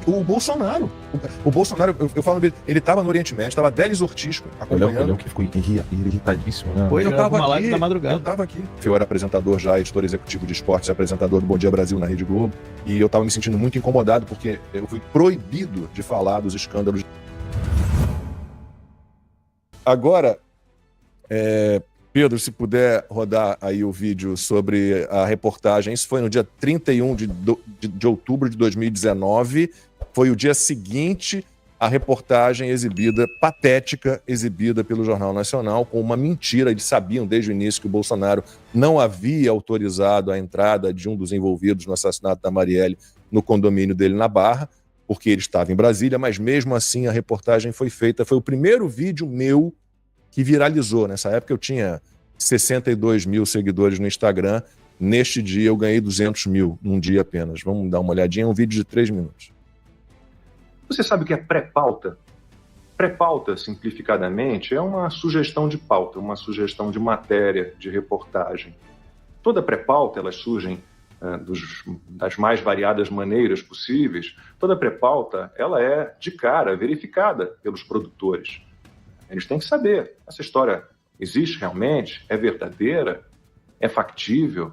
O Bolsonaro. O Bolsonaro, eu falo dele, ele estava no Oriente Médio, estava Delis Ortiz acompanhando. Ele é o que ficou irritadíssimo, né? Foi, eu tava uma aqui, live da madrugada. eu tava aqui. Eu era apresentador já, editor executivo de esportes, apresentador do Bom Dia Brasil na Rede Globo, e eu tava me sentindo muito incomodado porque eu fui proibido de falar dos escândalos. Agora, Pedro, se puder rodar aí o vídeo sobre a reportagem, isso foi no dia 31 de outubro de 2019, foi o dia seguinte à reportagem exibida, patética, exibida pelo Jornal Nacional, com uma mentira. Eles sabiam desde o início que o Bolsonaro não havia autorizado a entrada de um dos envolvidos no assassinato da Marielle no condomínio dele na Barra, porque ele estava em Brasília, mas mesmo assim a reportagem foi feita. Foi o primeiro vídeo meu que viralizou. Nessa época eu tinha 62 mil seguidores no Instagram. Neste dia eu ganhei 200 mil, num dia apenas. Vamos dar uma olhadinha, é um vídeo de 3 minutos. Você sabe o que é pré-pauta? Pré-pauta, simplificadamente, é uma sugestão de pauta, uma sugestão de matéria, de reportagem. Toda pré-pauta, elas surgem das mais variadas maneiras possíveis. Toda pré-pauta, ela é, de cara, verificada pelos produtores. Eles têm que saber, essa história existe realmente? É verdadeira? É factível?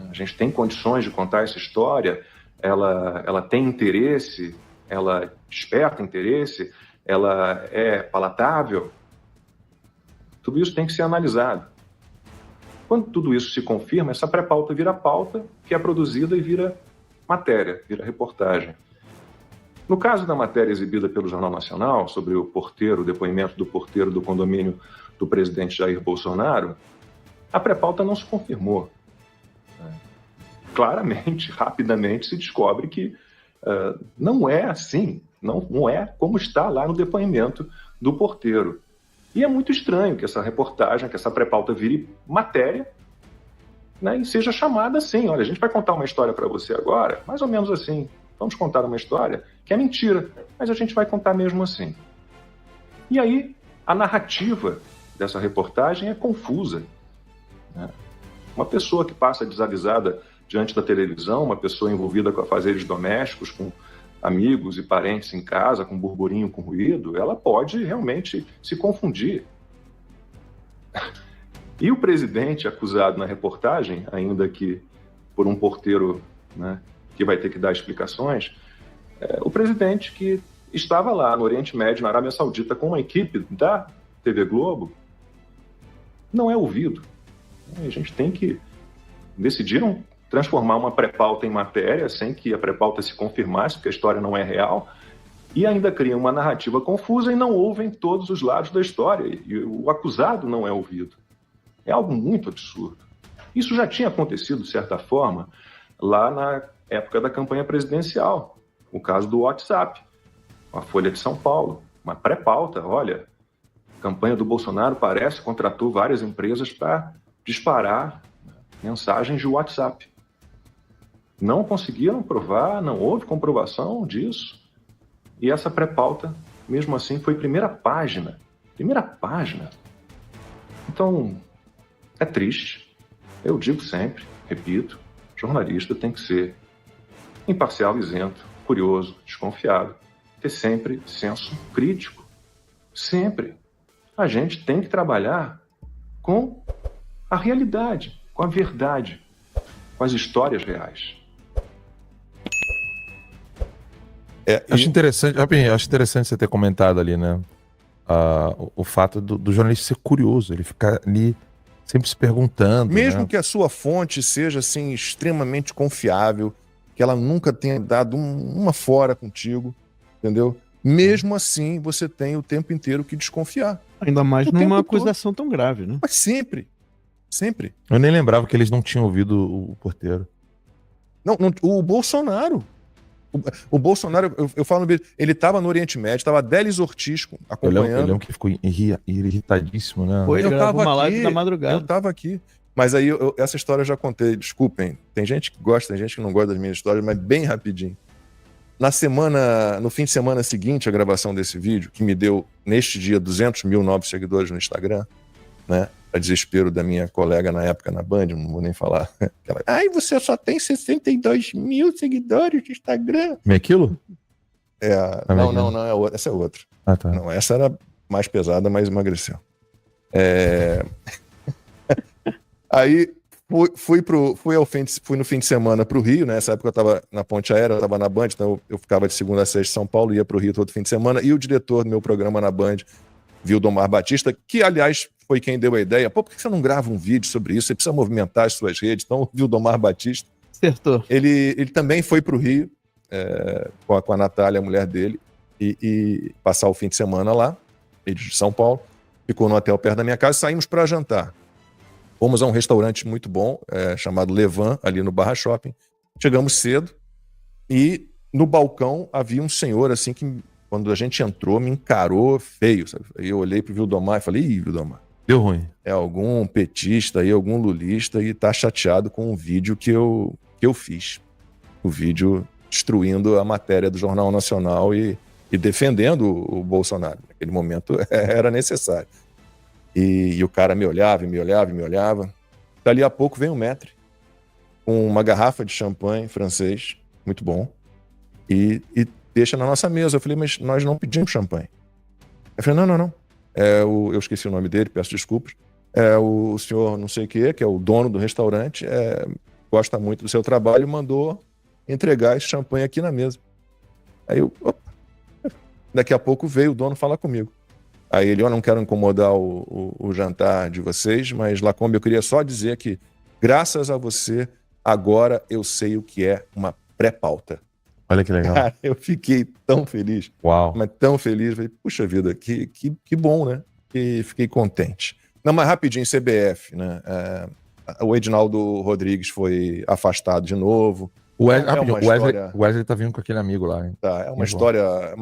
A gente tem condições de contar essa história? Ela tem interesse? Ela desperta interesse? Ela é palatável? Tudo isso tem que ser analisado. Quando tudo isso se confirma, essa pré-pauta vira pauta, que é produzida e vira matéria, vira reportagem. No caso da matéria exibida pelo Jornal Nacional sobre o depoimento do porteiro do condomínio do presidente Jair Bolsonaro, a pré-pauta não se confirmou. Claramente, rapidamente, se descobre que não é assim, não é como está lá no depoimento do porteiro. E é muito estranho que essa reportagem, que essa pré-pauta vire matéria, né, e seja chamada assim. Olha, a gente vai contar uma história para você agora, mais ou menos assim. Vamos contar uma história que é mentira, mas a gente vai contar mesmo assim. E aí, a narrativa dessa reportagem é confusa, né? Uma pessoa que passa desavisada diante da televisão, uma pessoa envolvida com afazeres domésticos, com amigos e parentes em casa, com burburinho, com ruído, ela pode realmente se confundir. E o presidente acusado na reportagem, ainda que por um porteiro, né, que vai ter que dar explicações, o presidente que estava lá no Oriente Médio, na Arábia Saudita, com uma equipe da TV Globo, não é ouvido. A gente tem que... Decidiram transformar uma pré-pauta em matéria, sem que a pré-pauta se confirmasse, porque a história não é real, e ainda criam uma narrativa confusa e não ouvem todos os lados da história, e o acusado não é ouvido. É algo muito absurdo. Isso já tinha acontecido, de certa forma, lá na época da campanha presidencial, o caso do WhatsApp, a Folha de São Paulo, uma pré-pauta. Olha, a campanha do Bolsonaro parece contratou várias empresas para disparar mensagens de WhatsApp. Não conseguiram provar, não houve comprovação disso. E essa pré-pauta, mesmo assim, foi primeira página. Primeira página. Então, é triste. Eu digo sempre, repito, jornalista tem que ser imparcial, isento, curioso, desconfiado, ter sempre senso crítico. Sempre. A gente tem que trabalhar com a realidade, com a verdade, com as histórias reais. Acho interessante você ter comentado ali, né? O fato do jornalista ser curioso, ele ficar ali sempre se perguntando. Mesmo, né? que a sua fonte seja assim extremamente confiável, que ela nunca tenha dado uma fora contigo, entendeu? Mesmo assim, você tem o tempo inteiro que desconfiar. Ainda mais O numa tempo todo. acusação tão grave, né? Mas sempre. Sempre. Eu nem lembrava que eles não tinham ouvido o porteiro. Não, o Bolsonaro. O Bolsonaro, eu falo no vídeo, ele estava no Oriente Médio, estava Delis Ortiz acompanhando. Eu lembro que ficou irritadíssimo, né? Foi, ele gravou uma live da Eu madrugada. estava aqui. Mas aí, essa história eu já contei, desculpem. Tem gente que gosta, tem gente que não gosta das minhas histórias, mas bem rapidinho. No fim de semana seguinte à gravação desse vídeo, que me deu, neste dia, 200 mil novos seguidores no Instagram, né? A desespero da minha colega na época na Band, não vou nem falar. Ai, você só tem 62 mil seguidores no Instagram. Como é aquilo? Não, é outra. Essa é outra. Ah, tá. Não, essa era mais pesada, mas emagreceu. Aí fui no fim de semana pro Rio, né? Nessa época eu tava na Ponte Aérea, eu tava na Band, então eu ficava de segunda a sexta em São Paulo, ia pro Rio todo fim de semana, e o diretor do meu programa na Band, Vildomar Batista, que aliás foi quem deu a ideia, por que você não grava um vídeo sobre isso? Você precisa movimentar as suas redes. Então o Vildomar Batista, Acertou. ele também foi pro Rio, com a Natália, a mulher dele, e passar o fim de semana lá, ele de São Paulo, ficou no hotel perto da minha casa, saímos para jantar. Fomos a um restaurante muito bom, chamado Levan, ali no Barra Shopping. Chegamos cedo e no balcão havia um senhor assim que, quando a gente entrou, me encarou feio, sabe? Aí eu olhei pro Vildomar e falei, ih, Vildomar, deu ruim. É algum petista aí, algum lulista e tá chateado com o vídeo que eu fiz. O vídeo destruindo a matéria do Jornal Nacional e defendendo o Bolsonaro. Naquele momento era necessário. E o cara me olhava. Dali a pouco vem o maître com uma garrafa de champanhe francês, muito bom, e deixa na nossa mesa. Eu falei, mas nós não pedimos champanhe. Eu falei, não. Eu esqueci o nome dele, peço desculpas. O senhor não sei o que é o dono do restaurante, gosta muito do seu trabalho e mandou entregar esse champanhe aqui na mesa. Aí daqui a pouco veio o dono falar comigo. Aí ele, eu não quero incomodar o jantar de vocês, mas Lacombe, eu queria só dizer que, graças a você, agora eu sei o que é uma pré-pauta. Olha que legal. Cara, eu fiquei tão feliz. Uau. Mas tão feliz. Falei, puxa vida, que bom, né? E fiquei contente. Não, mas rapidinho, CBF, né? O Edinaldo Rodrigues foi afastado de novo. O Wesley tá vindo com aquele amigo lá, hein? Tá, é uma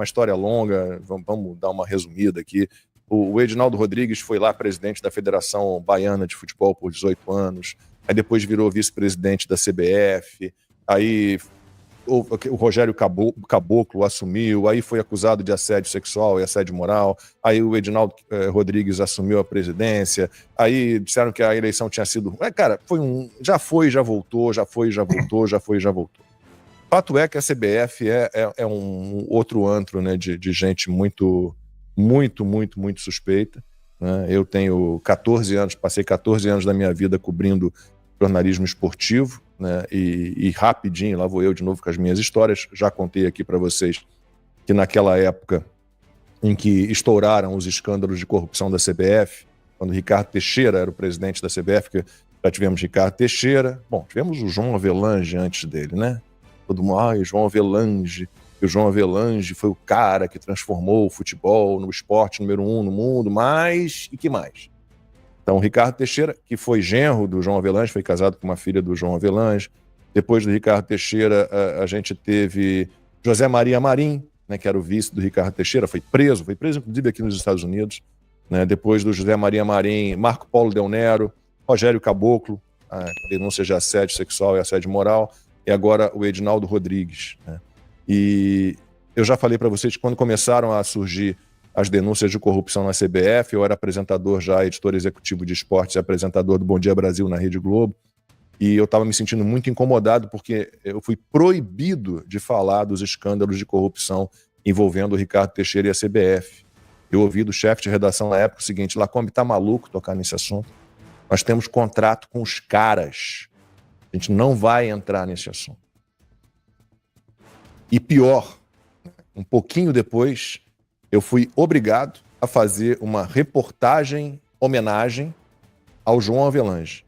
história longa, vamos dar uma resumida aqui. O Edinaldo Rodrigues foi lá presidente da Federação Baiana de Futebol por 18 anos, aí depois virou vice-presidente da CBF, aí o Rogério Caboclo assumiu, aí foi acusado de assédio sexual e assédio moral, aí o Edinaldo Rodrigues assumiu a presidência, aí disseram que a eleição tinha sido... Cara, já voltou. Fato é que a CBF é um outro antro, né, de gente muito suspeita, né? Eu tenho 14 anos, passei 14 anos da minha vida cobrindo jornalismo esportivo, né? E rapidinho, lá vou eu de novo com as minhas histórias. Já contei aqui para vocês que naquela época em que estouraram os escândalos de corrupção da CBF, quando Ricardo Teixeira era o presidente da CBF, que já tivemos Ricardo Teixeira, tivemos o João Avelange antes dele, né? Todo mundo, João Avelange. E o João Avelange foi o cara que transformou o futebol no esporte número 1 no mundo, mas e que mais? Então, Ricardo Teixeira, que foi genro do João Avelange, foi casado com uma filha do João Avelange. Depois do Ricardo Teixeira, a gente teve José Maria Marim, né, que era o vice do Ricardo Teixeira, foi preso inclusive aqui nos Estados Unidos. Né? Depois do José Maria Marim, Marco Polo Del Nero, Rogério Caboclo, denúncia de assédio sexual e assédio moral, e agora o Edinaldo Rodrigues. Né? E eu já falei para vocês que quando começaram a surgir as denúncias de corrupção na CBF, eu era apresentador já, editor executivo de esportes e apresentador do Bom Dia Brasil na Rede Globo, e eu estava me sentindo muito incomodado porque eu fui proibido de falar dos escândalos de corrupção envolvendo o Ricardo Teixeira e a CBF. Eu ouvi do chefe de redação na época o seguinte: Lacombe, tá maluco tocar nesse assunto? Nós temos contrato com os caras, a gente não vai entrar nesse assunto. E pior, um pouquinho depois, eu fui obrigado a fazer uma reportagem, homenagem ao João Avelange.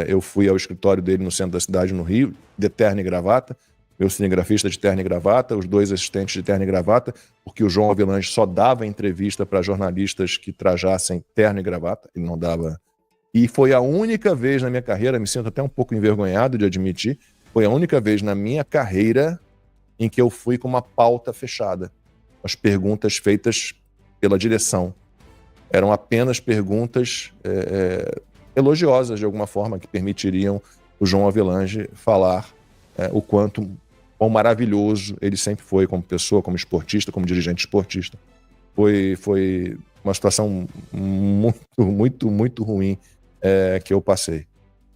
Eu fui ao escritório dele no centro da cidade, no Rio, de terno e gravata, meu cinegrafista de terno e gravata, os 2 assistentes de terno e gravata, porque o João Avelange só dava entrevista para jornalistas que trajassem terno e gravata, ele não dava. E foi a única vez na minha carreira, me sinto até um pouco envergonhado de admitir, foi a única vez na minha carreira em que eu fui com uma pauta fechada. As perguntas feitas pela direção eram apenas perguntas elogiosas, de alguma forma, que permitiriam o João Avelange falar o quão maravilhoso ele sempre foi como pessoa, como esportista, como dirigente esportista. Foi uma situação muito ruim que eu passei.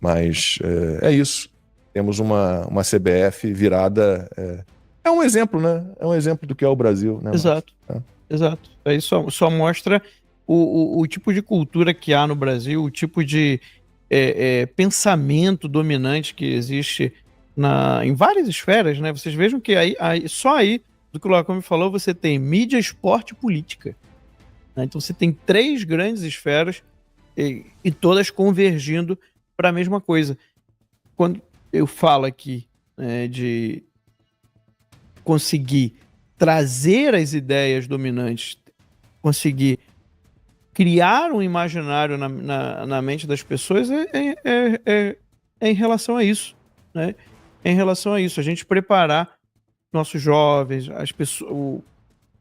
Mas é isso. Temos uma CBF virada... É um exemplo, né? É um exemplo do que é o Brasil, né? Exato. Exato. Aí só mostra o tipo de cultura que há no Brasil, o tipo de pensamento dominante que existe em várias esferas, né? Vocês vejam que só aí, do que o Lacombe falou, você tem mídia, esporte e política. Né? Então você tem 3 grandes esferas e todas convergindo para a mesma coisa. Quando eu falo aqui de conseguir trazer as ideias dominantes, conseguir criar um imaginário na mente das pessoas é em relação a isso, né? É em relação a isso, a gente preparar nossos jovens, as pessoas, o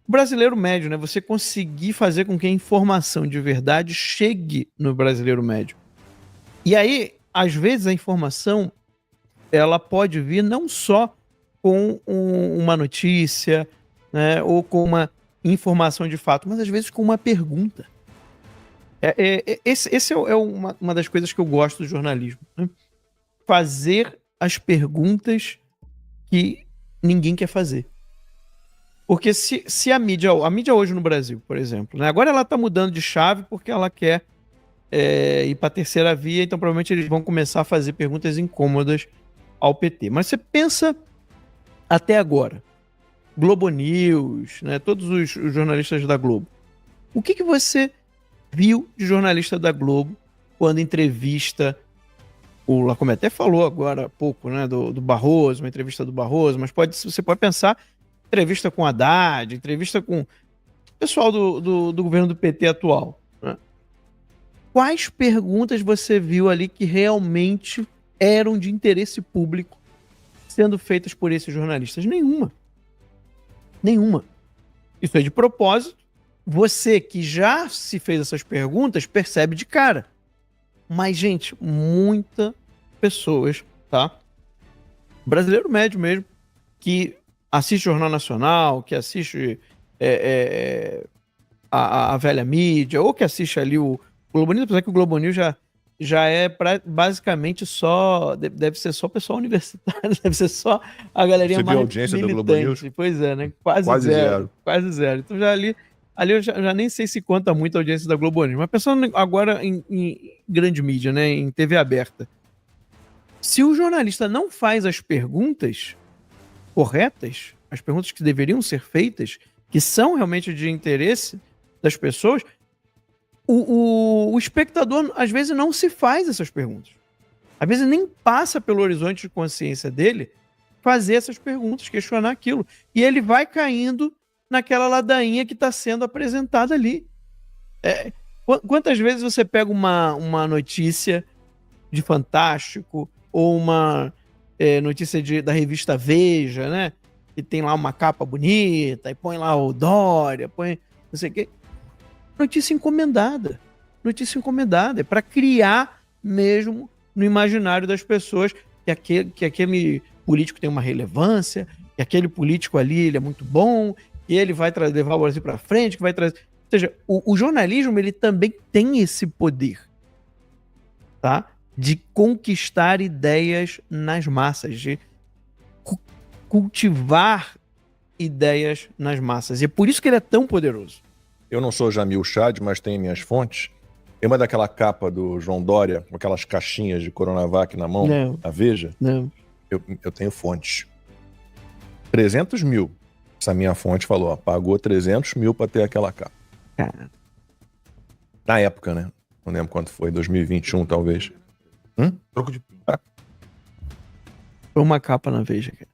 brasileiro médio, né? Você conseguir fazer com que a informação de verdade chegue no brasileiro médio. E aí, às vezes, a informação ela pode vir não só com uma notícia, né? Ou com uma informação de fato, mas às vezes com uma pergunta. Esse é uma das coisas que eu gosto do jornalismo, né? Fazer as perguntas que ninguém quer fazer. Porque se a mídia hoje no Brasil, por exemplo, né? Agora ela está mudando de chave porque ela quer ir para a terceira via, então provavelmente eles vão começar a fazer perguntas incômodas ao PT. Mas você pensa até agora, Globo News, né? Todos os jornalistas da Globo. O que você viu de jornalista da Globo quando entrevista o Lacombe até falou agora há pouco, né, do Barroso, uma entrevista do Barroso, mas você pode pensar entrevista com Haddad, entrevista com o pessoal do governo do PT atual, né? Quais perguntas você viu ali que realmente eram de interesse público sendo feitas por esses jornalistas? Nenhuma. Isso é de propósito. Você que já se fez essas perguntas percebe de cara. Mas, gente, muitas pessoas, tá? Brasileiro médio mesmo, que assiste Jornal Nacional, que assiste a velha mídia, ou que assiste ali o Globo News, apesar que o Globo News já é basicamente só, deve ser só pessoal universitário, deve ser só a galerinha mais audiência militante. do Globo News? Pois é, né? Quase zero. Quase zero. Então já ali eu já nem sei se conta muito a audiência da Globo News, mas pensando agora em grande mídia, né, em TV aberta. Se o jornalista não faz as perguntas corretas, as perguntas que deveriam ser feitas, que são realmente de interesse das pessoas, o espectador às vezes não se faz essas perguntas. Às vezes nem passa pelo horizonte de consciência dele fazer essas perguntas, questionar aquilo. E ele vai caindo naquela ladainha que está sendo apresentada ali. Quantas vezes você pega uma notícia de Fantástico ou uma notícia da revista Veja, né? Que tem lá uma capa bonita e põe lá o Dória, põe não sei o quê. Notícia encomendada. É para criar mesmo no imaginário das pessoas que aquele político tem uma relevância, que aquele político ali ele é muito bom, que ele vai levar o Brasil para frente, que vai trazer... Ou seja, o jornalismo ele também tem esse poder, tá? De conquistar ideias nas massas, de cultivar ideias nas massas. E é por isso que ele é tão poderoso. Eu não sou Jamil Chad, mas tenho minhas fontes. Lembra daquela capa do João Dória, com aquelas caixinhas de Coronavac na mão? Não. A Veja? Não. Eu tenho fontes. 300 mil. Essa minha fonte falou, ó, pagou 300 mil para ter aquela capa. Cara. Na época, né? Não lembro quanto foi, 2021 talvez. Troco de... Foi uma capa na Veja, cara.